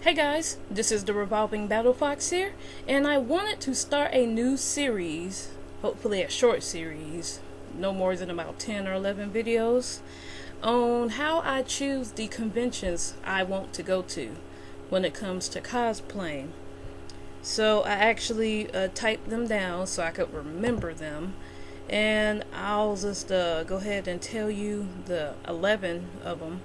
Hey guys, this is the Revolving Battle Fox here, and I wanted to start a new series, hopefully a short series, no more than about 10 or 11 videos, on how I choose the conventions I want to go to when it comes to cosplaying. So I actually typed them down so I could remember them, and I'll just go ahead and tell you the 11 of them.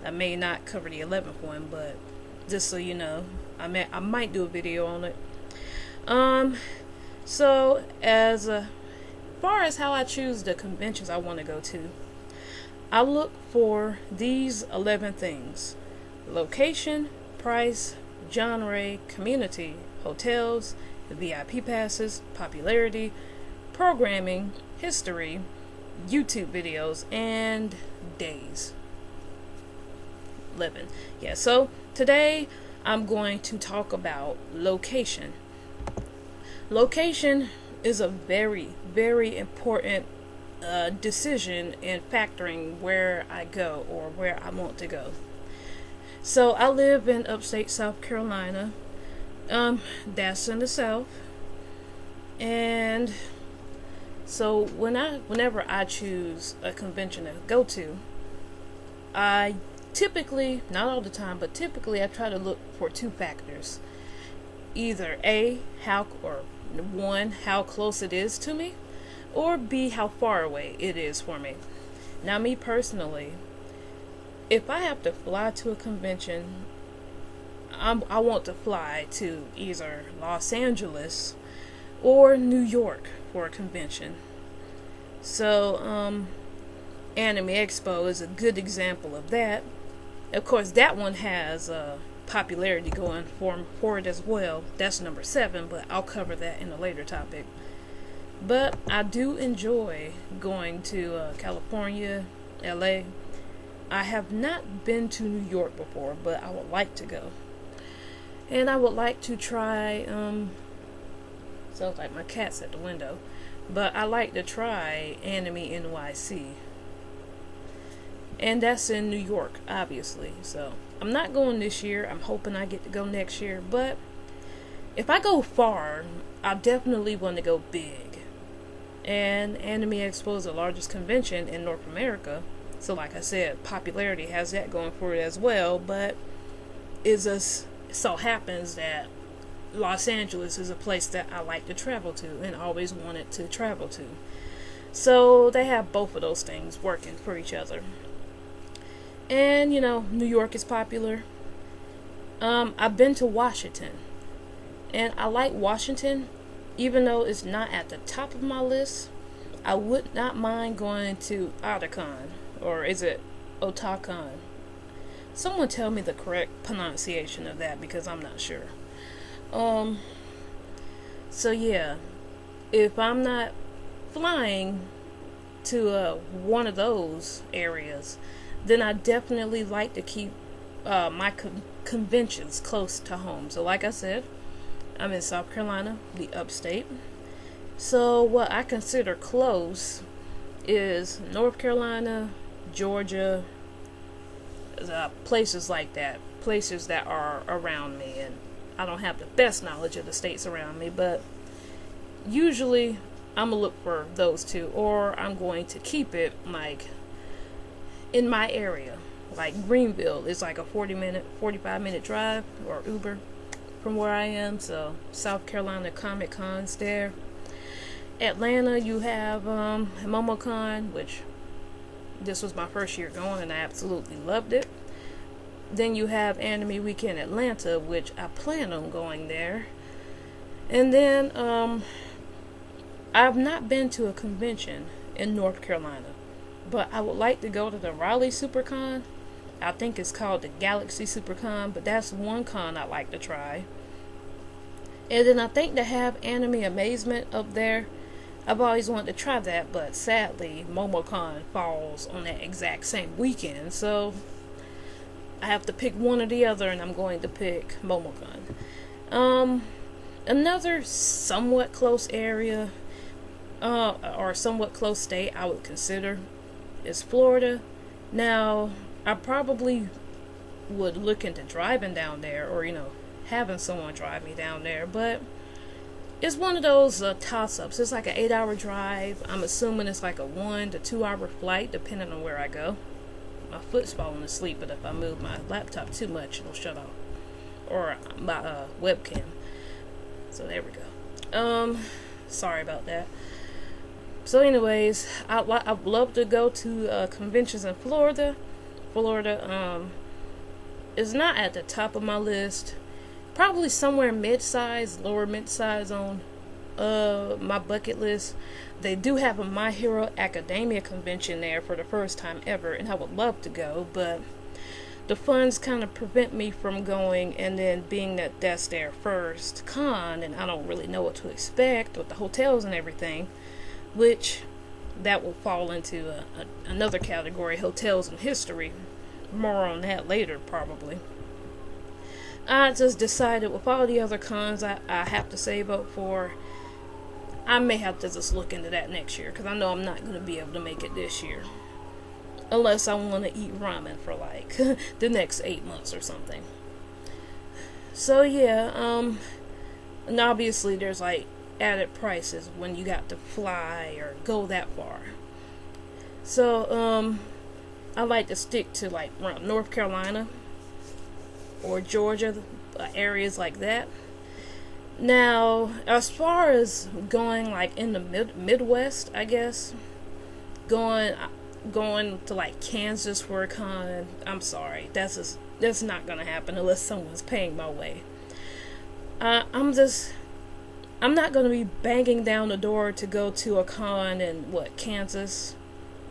I may not cover the 11th one, but just so you know, I might do a video on it. So as far as how I choose the conventions I want to go to, I look for these 11 things: location, price, genre, community, hotels, VIP passes, popularity, programming, history, YouTube videos, and days. 11. Yeah, so today I'm going to talk about location. Location is a very, very important decision in factoring where I go or where I want to go. So I live in upstate South Carolina. That's in the South. And so whenever I choose a convention to go to, I typically, not all the time, but typically I try to look for two factors. Either A, how close it is to me, or B, how far away it is for me. Now, me personally, if I have to fly to a convention, I want to fly to either Los Angeles or New York for a convention. So, Anime Expo is a good example of that. Of course, that one has popularity going for it as well. That's number 7, but I'll cover that in a later topic. But I do enjoy going to California, LA. I have not been to New York before, but I would like to go. And I would like to try, sounds like my cat's at the window, but I like to try Anime NYC. And that's in New York, obviously. So I'm not going this year. I'm hoping I get to go next year. But if I go far, I definitely want to go big. And Anime Expo is the largest convention in North America. So like I said, popularity has that going for it as well. But it just so happens that Los Angeles is a place that I like to travel to and always wanted to travel to. So they have both of those things working for each other. And, New York is popular. I've been to Washington. And I like Washington, even though it's not at the top of my list. I would not mind going to Otakon. Or is it Otakon? Someone tell me the correct pronunciation of that, because I'm not sure. So yeah, if I'm not flying to one of those areas, then I definitely like to keep my conventions close to home. So like I said, I'm in South Carolina, the upstate. So what I consider close is North Carolina, Georgia, places like that, places that are around me. And I don't have the best knowledge of the states around me, but usually I'm going to look for those two, or I'm going to keep it like in my area. Like Greenville is like a 45-minute drive or Uber from where I am. So South Carolina Comic Con's there. Atlanta, you have MomoCon, which this was my first year going and I absolutely loved it. Then you have Anime Weekend Atlanta, which I plan on going there. And then I've not been to a convention in North Carolina, but I would like to go to the Raleigh SuperCon. I think it's called the Galaxy SuperCon, but that's one con I'd like to try. And then I think they have Anime Amazement up there. I've always wanted to try that, but sadly, MomoCon falls on that exact same weekend, so I have to pick one or the other, and I'm going to pick MomoCon. Another somewhat close area, or somewhat close state I would consider is Florida. Now, I probably would look into driving down there, or having someone drive me down there, but it's one of those toss-ups. It's like an 8-hour drive. I'm assuming it's like a 1 to 2 hour flight, depending on where I go. My foot's falling asleep, but if I move my laptop too much, it'll shut off. Or my webcam. So there we go. Sorry about that. So anyways, I'd love to go to conventions in Florida. Florida is not at the top of my list. Probably somewhere mid-size, lower mid-size on my bucket list. They do have a My Hero Academia convention there for the first time ever, and I would love to go, but the funds kind of prevent me from going, and then being that that's their first con, and I don't really know what to expect with the hotels and everything, which that will fall into another category, hotels and history. More on that later, probably. I just decided with all the other cons I have to save up for, I may have to just look into that next year, because I know I'm not going to be able to make it this year. Unless I want to eat ramen for like the next 8 months or something. So yeah, and obviously there's like added prices when you got to fly or go that far. So I like to stick to like around North Carolina or Georgia, areas like that. Now, as far as going like in the Midwest, I guess, going to like Kansas for a con, I'm sorry, that's not gonna happen unless someone's paying my way. I'm not gonna be banging down the door to go to a con in Kansas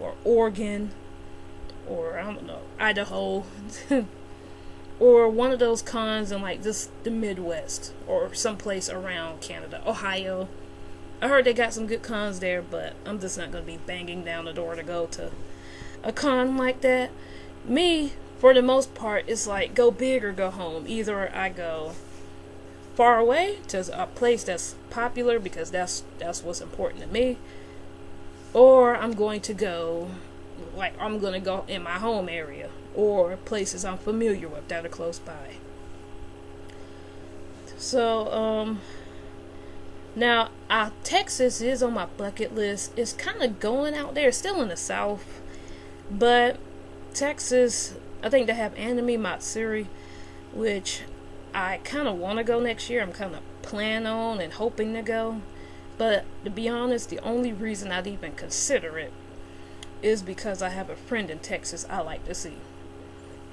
or Oregon or I don't know, Idaho. Or one of those cons in like just the Midwest or someplace around Canada, Ohio. I heard they got some good cons there, but I'm just not going to be banging down the door to go to a con like that. Me, for the most part, it's like go big or go home. Either I go far away to a place that's popular because that's what's important to me, or I'm going to go in my home area or places I'm familiar with that are close by. So now Texas is on my bucket list. It's kind of going out there, still in the South, but Texas, I think they have Anime Matsuri, which I kind of want to go next year. I'm kind of planning on and hoping to go, but to be honest, the only reason I'd even consider it is because I have a friend in Texas I like to see.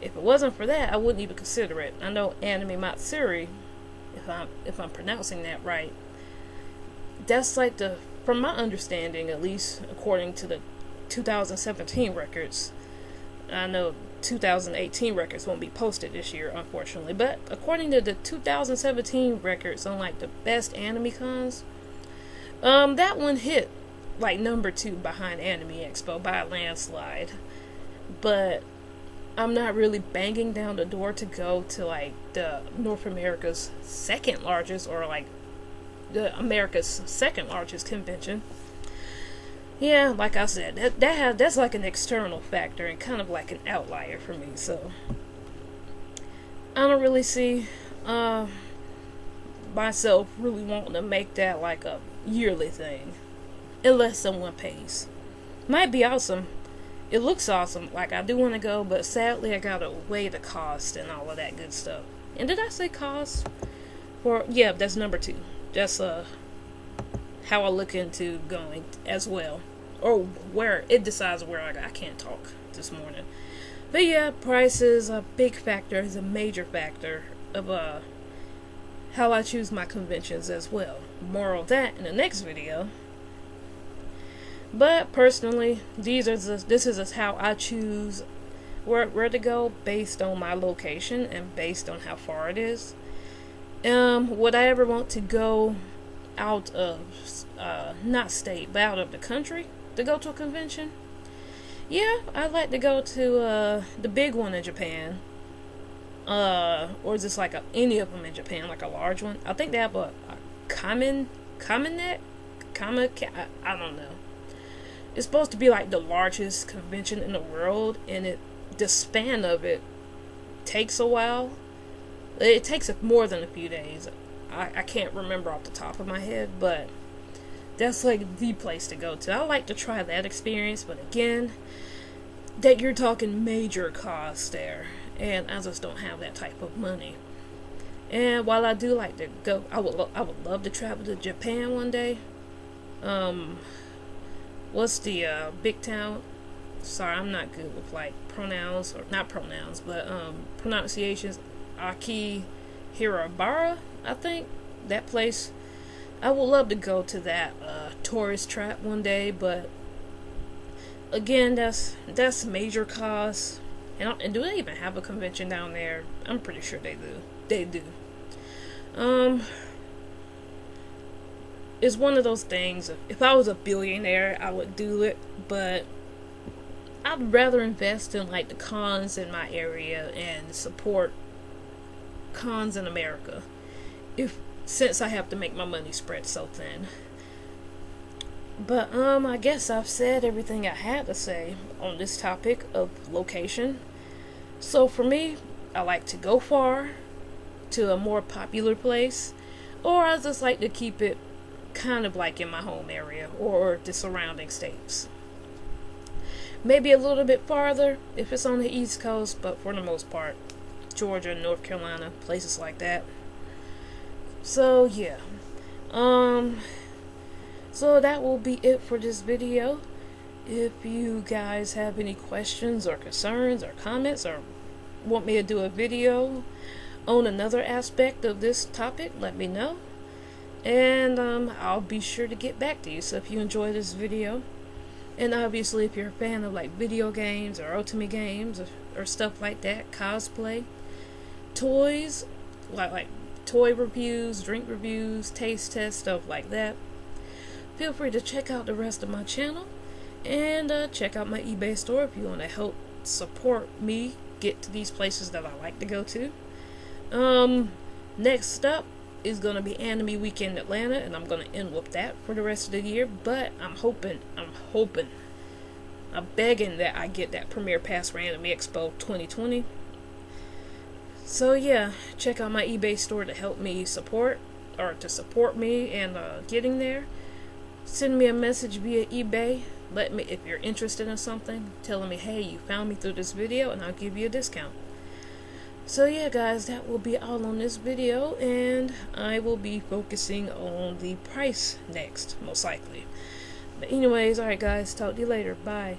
If it wasn't for that, I wouldn't even consider it. I know Anime Matsuri, if I'm pronouncing that right, that's like from my understanding, at least according to the 2017 records. I know 2018 records won't be posted this year, unfortunately, but according to the 2017 records on like the best anime cons, that one hit like number 2 behind Anime Expo by a landslide. But I'm not really banging down the door to go to like the North America's second largest, or like the America's second largest convention. Yeah, like I said, that's like an external factor and kind of like an outlier for me. So I don't really see myself really wanting to make that like a yearly thing, unless someone pays. Might be awesome. It looks awesome. Like, I do want to go, but sadly I gotta weigh the cost and all of that good stuff. And did I say cost? Yeah, that's number 2. That's how I look into going as well, or where it decides where I can't talk this morning. But yeah, price is a big factor. Is a major factor of how I choose my conventions as well. More of that in the next video. But personally, this is just how I choose where to go based on my location and based on how far it is. Would I ever want to go out of not state, but out of the country to go to a convention? Yeah, I'd like to go to the big one in Japan. Or just like any of them in Japan, like a large one. I think they have a I don't know. It's supposed to be like the largest convention in the world, and the span of it takes a while. It takes more than a few days. I can't remember off the top of my head, but that's like the place to go to. I like to try that experience, but again, that you're talking major costs there, and I just don't have that type of money. And while I do like to go, I would love to travel to Japan one day. What's the big town? Sorry, I'm not good with like pronouns, or not pronouns, but pronunciations. Akihabara, I think, that place. I would love to go to that tourist trap one day, but again, that's major costs. And do they even have a convention down there? I'm pretty sure they do. They do. It's one of those things. If I was a billionaire, I would do it, but I'd rather invest in like the cons in my area and support cons in America. Since I have to make my money spread so thin. But I guess I've said everything I had to say on this topic of location. So for me, I like to go far to a more popular place, or I just like to keep it kind of like in my home area or the surrounding states. Maybe a little bit farther if it's on the East Coast, but for the most part, Georgia, North Carolina, places like that. So yeah, so that will be it for this video. If you guys have any questions or concerns or comments, or want me to do a video on another aspect of this topic, let me know, and I'll be sure to get back to you. So if you enjoy this video, and obviously if you're a fan of like video games or ultimate games or stuff like that, cosplay, toys, like toy reviews, drink reviews, taste tests, stuff like that, feel free to check out the rest of my channel, and check out my eBay store if you want to help support me get to these places that I like to go to. Next up is going to be Anime Weekend Atlanta, and I'm going to end with that for the rest of the year, but I'm begging that I get that Premiere Pass for Anime Expo 2020. So yeah, check out my eBay store to help me support me and getting there. Send me a message via eBay. Let me, if you're interested in something, telling me, hey, you found me through this video, and I'll give you a discount. So yeah, guys, that will be all on this video, and I will be focusing on the price next, most likely. But anyways, alright guys, talk to you later. Bye.